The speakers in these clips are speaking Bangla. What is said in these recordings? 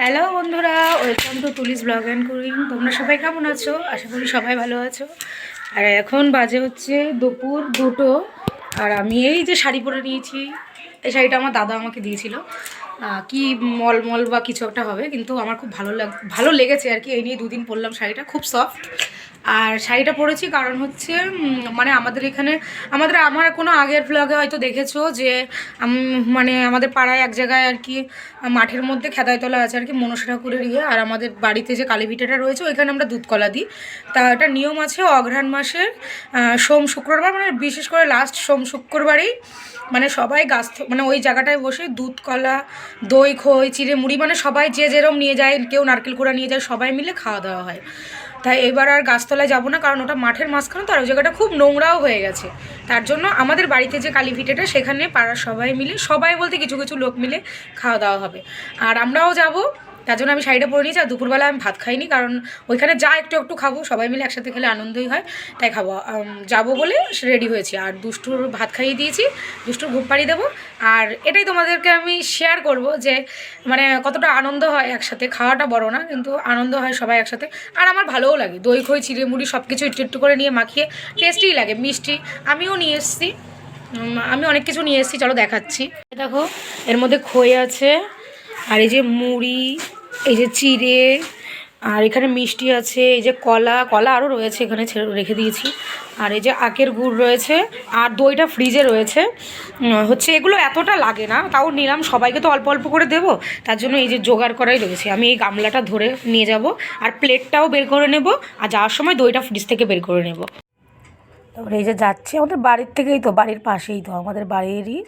হ্যালো বন্ধুরা, welcome to Tuli's blog and cooking. তোমরা সবাই কেমন আছো? আশা করি সবাই ভালো আছো। আর এখন বাজে হচ্ছে দুপুর 2টো। আর আমি এই যে শাড়ি পরে নিয়েছি। এই শাড়িটা আমার দাদা আমাকে দিয়েছিল। কি মল বা কিছু একটা হবে, কিন্তু আমার খুব ভালো লেগেছে আর কি। এই নিয়ে 2 দিন পরলাম শাড়িটা, খুব সফট। আর শাড়িটা পরেছি কারণ হচ্ছে মানে আমাদের এখানে আমার কোনো আগের ব্লগে হয়তো দেখেছো যে মানে আমাদের পাড়ায় এক জায়গায় আর কি মাঠের মধ্যে খেদাইতলা আছে আর কি, মনসা ঠাকুরের ইয়ে। আর আমাদের বাড়িতে যে কালীপিঠাটা রয়েছে ওইখানে আমরা দুধ কলা দিই। তা একটা নিয়ম আছে, অঘ্রাণ মাসের সোম শুক্রবার, মানে বিশেষ করে লাস্ট সোম শুক্রবারেই মানে সবাই মানে ওই জায়গাটায় বসে দুধ কলা, দই, খই, চিড়ে মুড়ি, মানে সবাই যে যেরম নিয়ে যায়, কেউ নারকেল কুড়া নিয়ে যায়, সবাই মিলে খাওয়া দাওয়া হয়। তাই এবার আর গাছতলায় যাবো না, কারণ ওটা মাঠের মাঝখানে, তো আর ওই জায়গাটা খুব নোংরাও হয়ে গেছে। তার জন্য আমাদের বাড়িতে যে কালী ভিটেটা, সেখানে পাড়ার সবাই মিলে, সবাই বলতে কিছু কিছু লোক মিলে খাওয়া দাওয়া হবে। আর আমরাও যাব, তার জন্য আমি শাড়িটা পরে নিয়েছি। আর দুপুরবেলা আমি ভাত খাইনি, কারণ ওইখানে যা একটু একটু খাবো, সবাই মিলে একসাথে খেলে আনন্দই হয়, তাই খাবো। যাবো বলে রেডি হয়েছি। আর দুষ্টুর ভাত খাইয়ে দিয়েছি, দুষ্টুর ঘুম পাড়িয়ে দেবো। আর এটাই তোমাদেরকে আমি শেয়ার করব যে মানে কতটা আনন্দ হয় একসাথে। খাওয়াটা বড় না, কিন্তু আনন্দ হয় সবাই একসাথে। আর আমার ভালোও লাগে, দই খই চিড়ে মুড়ি সব কিছু একটু একটু করে নিয়ে মাখিয়ে, টেস্টিই লাগে। মিষ্টি আমিও নিয়ে এসেছি, আমি অনেক কিছু নিয়ে এসেছি, চলো দেখাচ্ছি। দেখো, এর মধ্যে খই আছে, আর এই যে মুড়ি, এই যে চিড়ে, আর এখানে মিষ্টি আছে, এই যে কলা কলা আরও রয়েছে, এখানে রেখে দিয়েছি। আর এই যে আখের গুড় রয়েছে, আর দইটা ফ্রিজে রয়েছে। হচ্ছে এগুলো এতটা লাগে না, তাও নিলাম, সবাইকে তো অল্প অল্প করে দেবো, তার জন্য এই যে জোগাড় করাই রয়েছে। আমি এই গামলাটা ধরে নিয়ে যাব, আর প্লেটটাও বের করে নেব, আর যাওয়ার সময় দইটা ফ্রিজ থেকে বের করে নেব। তারপরে এই যে যাচ্ছি, আমাদের বাড়ির থেকেই তো, বাড়ির পাশেই তো, আমাদের বাড়িরই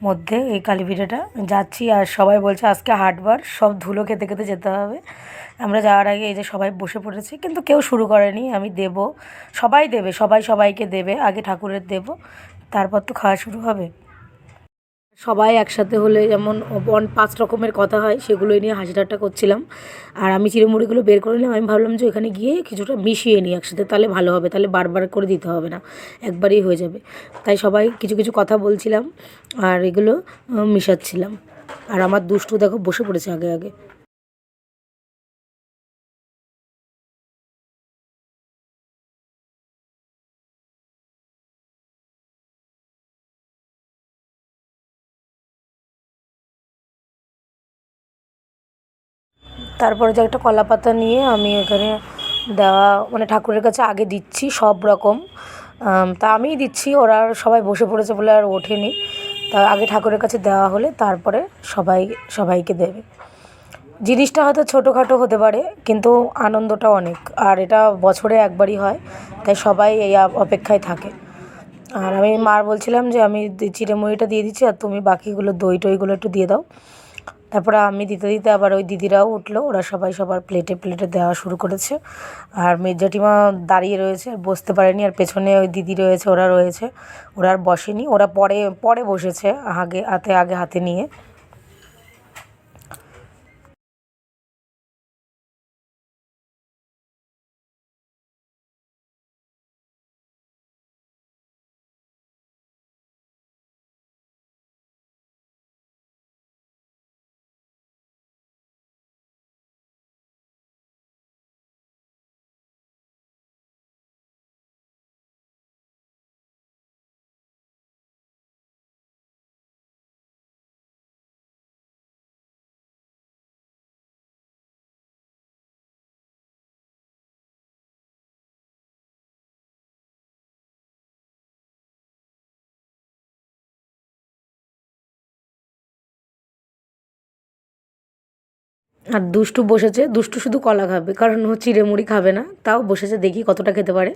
মধ্যে এই কালীপিঠাটা। যাচ্ছি, আর সবাই বলছে আজকে হাটবার, সব ধুলো খেতে খেতে যেতে হবে। আমরা যাওয়ার আগে এই যে সবাই বসে পড়েছি, কিন্তু কেউ শুরু করেনি। আমি দেব, সবাই দেবে, সবাই সবাইকে দেবে, আগে ঠাকুরের দেব, তারপর তো খাওয়া শুরু হবে। সবাই একসাথে হলে যেমন 5 রকমের কথা হয়, সেগুলোই নিয়ে হাসি ঠাট্টা করছিলাম। আর আমি চিড়েমুড়িগুলো বের করে নিলাম, আমি ভাবলাম যে ওখানে গিয়ে কিছুটা মিশিয়ে নিই একসাথে, তাহলে ভালো হবে, তাহলে বারবার করে দিতে হবে না, একবারেই হয়ে যাবে। তাই সবাই কিছু কিছু কথা বলছিলাম, আর এগুলো মিশাচ্ছিলাম। আর আমার দুষ্টু দেখো বসে পড়েছে আগে আগে। তারপরে যে একটা কলা পাতা নিয়ে আমি এখানে দেওয়া, মানে ঠাকুরের কাছে আগে দিচ্ছি সব রকম। তা আমিই দিচ্ছি, ওরা সবাই বসে পড়েছে বলে আর ওঠেনি। তা আগে ঠাকুরের কাছে দেওয়া হলে তারপরে সবাই সবাইকে দেবে। জিনিসটা হয়তো ছোটোখাটো হতে পারে, কিন্তু আনন্দটা অনেক। আর এটা বছরে একবারই হয়, তাই সবাই এই অপেক্ষায় থাকে। আর আমি মার বলছিলাম যে আমি চিড়ে মুড়িটা দিয়ে দিচ্ছি, আর তুমি বাকিগুলো দই টইগুলো একটু দিয়ে দাও। তারপরে আমি দিতে দিতে আবার ওই দিদিরাও উঠলো, ওরা সবাই সবার প্লেটে প্লেটে দেওয়া শুরু করেছে। আর মেজ জেঠিমা দাঁড়িয়ে রয়েছে, আর বসতে পারেনি। আর পেছনে ওই দিদি রয়েছে, ওরা রয়েছে, ওরা আর বসেনি, ওরা পরে পরে বসেছে, আগে হাতে নিয়ে। আর দুষ্টু বসেছে, দুষ্টু শুধু কলা খাবে, কারণ ও চিড়ে মুড়ি খাবে না, তাও বসেছে, দেখি কতটা খেতে পারে।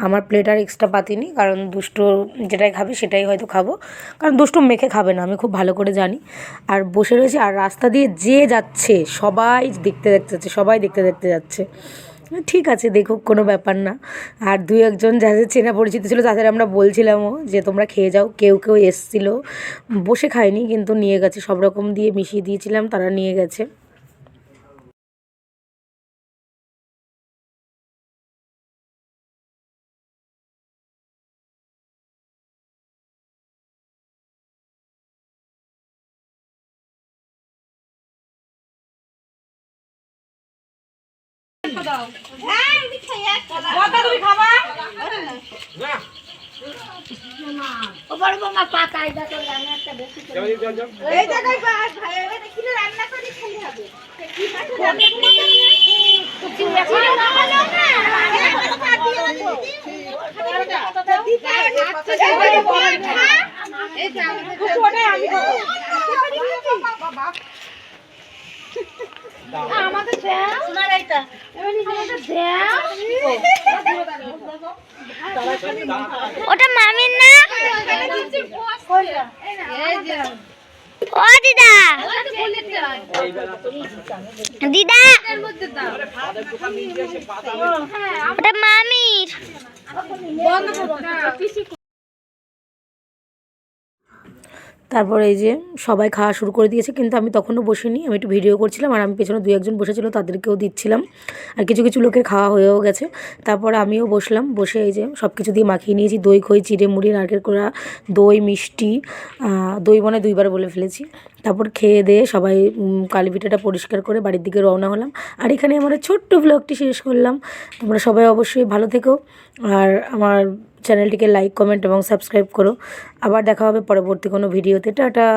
আমার প্লেট আর এক্সট্রা পাতিনি, কারণ দুষ্টু যেটাই খাবে সেটাই হয়তো খাবো, কারণ দুষ্টু মেখে খাবে না, আমি খুব ভালো করে জানি। আর বসে রয়েছে, আর রাস্তা দিয়ে যে যাচ্ছে সবাই দেখতে দেখতে যাচ্ছে, সবাই দেখতে দেখতে যাচ্ছে। ঠিক আছে, দেখুক, কোনো ব্যাপার না। আর 2-1 জন যাদের চেনা পরিচিত ছিল তাদের আমরা বলছিলামও যে তোমরা খেয়ে যাও। কেউ কেউ এসেছিলো, বসে খায়নি, কিন্তু নিয়ে গেছে, সব রকম দিয়ে মিশিয়ে দিয়েছিলাম, তারা নিয়ে গেছে। ওটা মামির না ও দিদা দিদা ওটা মামির তারপরে এই যে সবাই খাওয়া শুরু করে দিয়েছে, কিন্তু আমি তখনও বসিনি, আমি একটু ভিডিও করছিলাম। আর আমি পেছনে 2-1 বসেছিল, তাদেরকেও দিচ্ছিলাম। আর কিছু কিছু লোকের খাওয়া হয়েও গেছে। তারপরে আমিও বসলাম, বসে এই যে সব কিছু দিয়ে মাখিয়ে নিয়েছি, দই খই চিড়ে মুড়ি নারকেল কোড়া দই মিষ্টি, দই 2বার বলে ফেলেছি। তারপর খেয়ে দিয়ে সবাই কালীপিঠাটা পরিষ্কার করে বাড়ির দিকে রওনা হলাম। আর এখানে আমার ছোট্ট ব্লগটি শেষ করলাম। তোমরা সবাই অবশ্যই ভালো থেকো, আর আমার চ্যানেলটিকে লাইক কমেন্ট এবং সাবস্ক্রাইব করো। আবার দেখা হবে পরবর্তী কোনো ভিডিওতে। টাটা।